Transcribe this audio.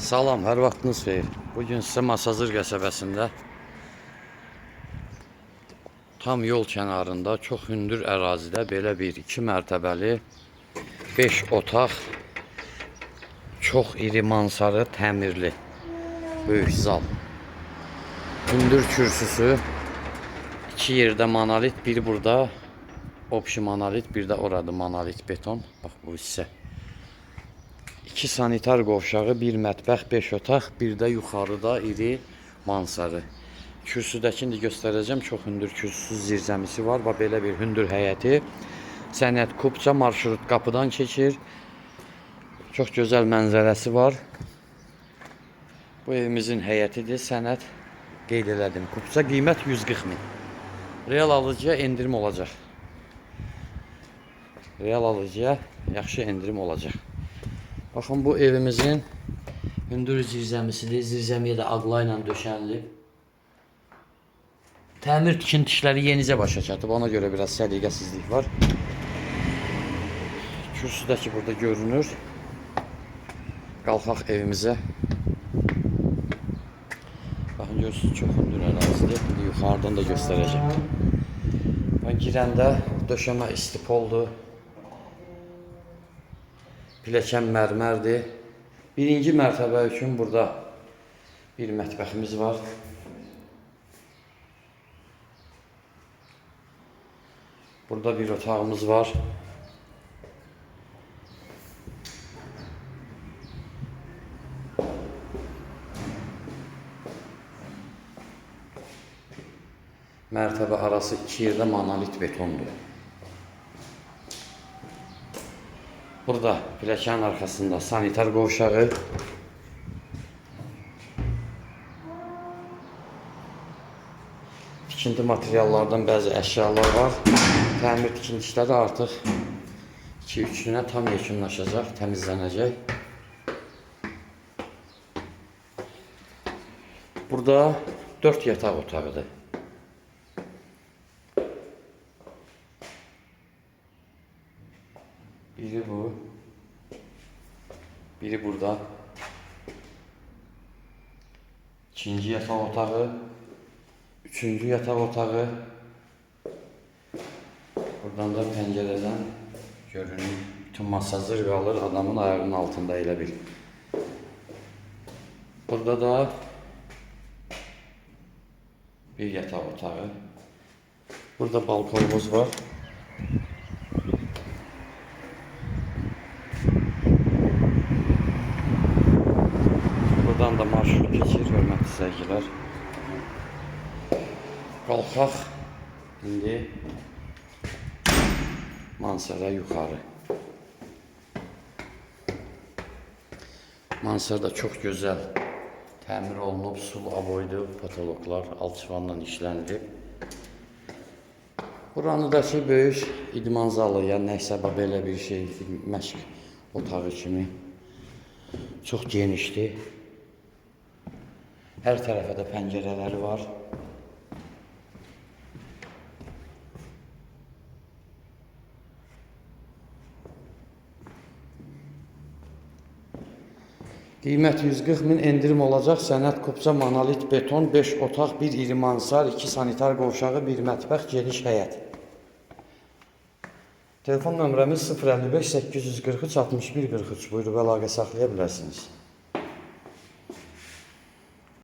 Salam, hər vaxtınız xeyir. Bugün sizə Masazır qəsəbəsində tam yol kənarında, çox hündür ərazidə belə bir 2 mərtəbəli 5 otaq, çox iri mansarı, təmirli, böyük zal. Hündür kürsüsü, 2 yerdə monolit, bir burada opşi monolit, bir də orada monolit beton. Bax bu hissə. 2 sanitar qovşağı, 1 mətbəx, 5 otaq, bir də yuxarıda iri mansarı. Kürsüdəkini göstərəcəm. Çox hündür kürsüsüz zirzəmisi var. Bax belə bir hündür həyəti. Sənət Kupça marşrut qapıdan keçir. Çox gözəl mənzərəsi var. Bu evimizin həyətidir. Sənət qeyd elədim. Kupça qiymət 140 min. Real alıcıya endirim olacaq. Real alıcıya yaxşı endirim olacaq. Baxın, bu evimizin hündür zirzəmisidir. Zirzəmiyə də ağla ilə döşənilib. Təmir tikinti işləri yenicə başa çatıb. Ona görə biraz səliqəsizlik var. Kürsüdəki burada görünür. Qalxaq evimizə. Baxın, görürsünüz, çox hündür ərazidir. İndi yuxarıdan da göstərəcəm. Ben girəndə döşəmə istipoldur. Piləkən mərmərdir. Birinci mərtəbə üçün burada bir mətbəximiz var. Burada bir otağımız var. Mərtəbə arası 2 yerdə monolit betondur. Burada piləkənin arxasında sanitar qovşağı. Tikinti materiallardan bəzi əşyalar var. Təmir tikinti işləri artıq 2-3 günə tam yekunlaşacaq, təmizlənəcək. Burada 4 yataq otağıdır. Biri bu, biri burada. İkinci yataq otağı, üçüncü yataq otağı. Buradan da pəncərədən görünür. Bütün masazır qalır adamın ayağının altında elə bil. Burada da bir yataq otağı. Burada balkonumuz var. Buradan da marşrut keçir, hörmətli səyircilər. Qalxaq indi mansara yuxarı. Mansarda çox gözəl təmir olunub, sul aboydu, patologlar alçıvanla işlənilib. Buranı da ki, böyük idman zalı, yəni nəysə belə bir şey, məşq otağı kimi çox genişdir. Hər tərəfə də pəncərələri var. Qiymət 140 min, endirim olacaq. Sənət Kupça monolit beton, 5 otaq, 1 iri mansar, 2 sanitar qovşağı, 1 mətbəx, geniş həyət. Telefon nömrəmiz 055 843 61 43. Buyurub əlaqə saxlaya bilərsiniz.